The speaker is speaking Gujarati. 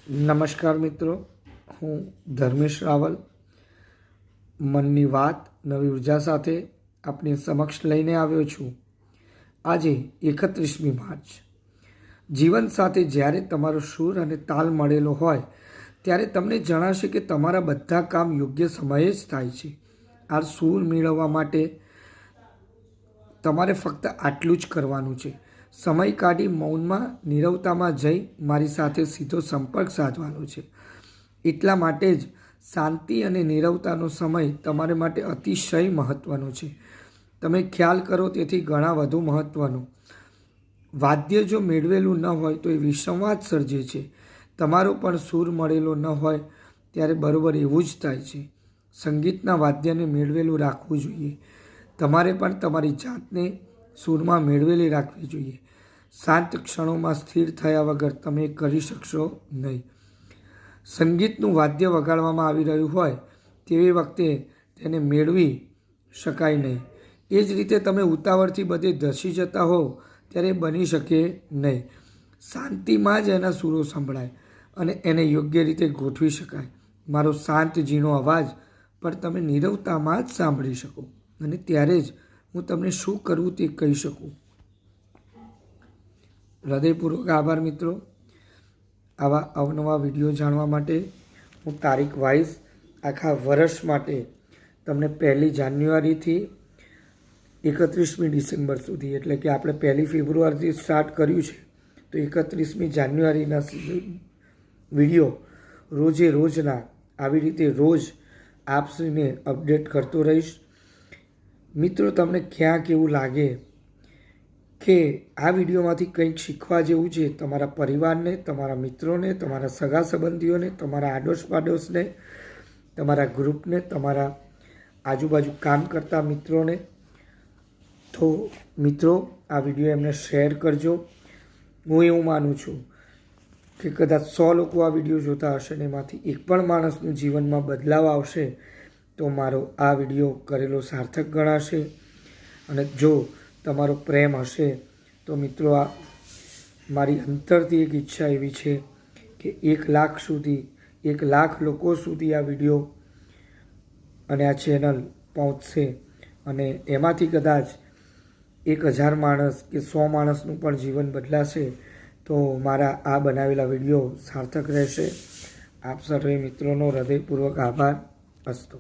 નમસ્કાર મિત્રો, હું ધર્મેશ રાવલ મનની વાત નવી ઉર્જા સાથે આપની સમક્ષ લઈને આવ્યો છું। આજે 31મી માર્ચ। જીવન સાથે જ્યારે તમારો સૂર અને તાલ મળેલો હોય ત્યારે તમને જણાશે કે તમારા બધા કામ યોગ્ય સમયે જ થાય છે। આ સૂર મેળવવા માટે તમારે ફક્ત આટલું જ કરવાનું છે। સમય કાઢી મૌનમાં નીરવતામાં જઈ મારી સાથે સીધો સંપર્ક સાધવાનો છે। એટલા માટે જ શાંતિ અને નીરવતાનો સમય તમારે માટે અતિશય મહત્ત્વનો છે। તમે ખ્યાલ કરો તેથી ઘણા વધુ મહત્ત્વનો। વાદ્ય જો મેળવેલું ન હોય તો એ વિસંવાદ સર્જે છે। તમારો પણ સૂર મળેલો ન હોય ત્યારે બરાબર એવું જ થાય છે। સંગીતના વાદ્યને મેળવેલું રાખવું જોઈએ। તમારે પણ તમારી જાતને સૂરમાં મેળવેલી રાખવી જોઈએ। શાંત ક્ષણોમાં સ્થિર થયા વગર તમે કરી શકશો નહીં। સંગીતનું વાદ્ય વગાડવામાં આવી રહ્યું હોય તેવી વખતે તેને મેળવી શકાય નહીં। એ જ રીતે તમે ઉતાવળથી બધે ધસી જતા હો ત્યારે બની શકે નહીં। શાંતિમાં જ એના સૂરો સંભળાય અને એને યોગ્ય રીતે ગોઠવી શકાય। મારો શાંત ઝીણો અવાજ પણ તમે નીરવતામાં જ સાંભળી શકો અને ત્યારે જ હું તમને શું કરવું તે કહી શકું। હૃદયપૂર્વક આભાર મિત્રો। આવા અવનવા વિડીયો જાણવા માટે હું તારીખ વાઇઝ આખા વર્ષ માટે તમને 1 જાન્યુઆરીથી 31મી ડિસેમ્બર સુધી, એટલે કે આપણે 1 ફેબ્રુઆરીથી સ્ટાર્ટ કર્યું છે તો 31મી જાન્યુઆરીના વિડીયો રોજે રોજના આવી રીતે રોજ આપને અપડેટ કરતો રહીશ। મિત્રો, તમને ક્યાં કેવું લાગે કે આ વિડીયોમાંથી કંઈક શીખવા જેવું છે, તમારા પરિવારને, તમારા મિત્રોને, તમારા સગા સંબંધીઓને, તમારા આડોશ પાડોશને, તમારા ગ્રુપને, તમારા આજુબાજુ કામ કરતા મિત્રોને, તો મિત્રો આ વિડીયો એમને શેર કરજો। હું એવું માનું છું કે કદાચ 100 લોકો આ વિડીયો જોતા હશે ને એમાંથી એક પણ માણસનું જીવનમાં બદલાવ આવશે તો મારો આ વિડીયો કરેલો સાર્થક ગણાશે। અને જો તમારો પ્રેમ હશે તો મિત્રો આ મારી અંતરથી એક ઈચ્છા એવી છે કે 1 લાખ લોકો સુધી આ વિડીયો અને આ ચેનલ પહોંચશે અને એમાંથી કદાચ 1000 માણસ કે 100 માણસનું પણ જીવન બદલાશે તો મારા આ બનાવેલા વિડીયો સાર્થક રહેશે। આપ સર્વે મિત્રોનો હૃદયપૂર્વક આભાર। અસ્તુ।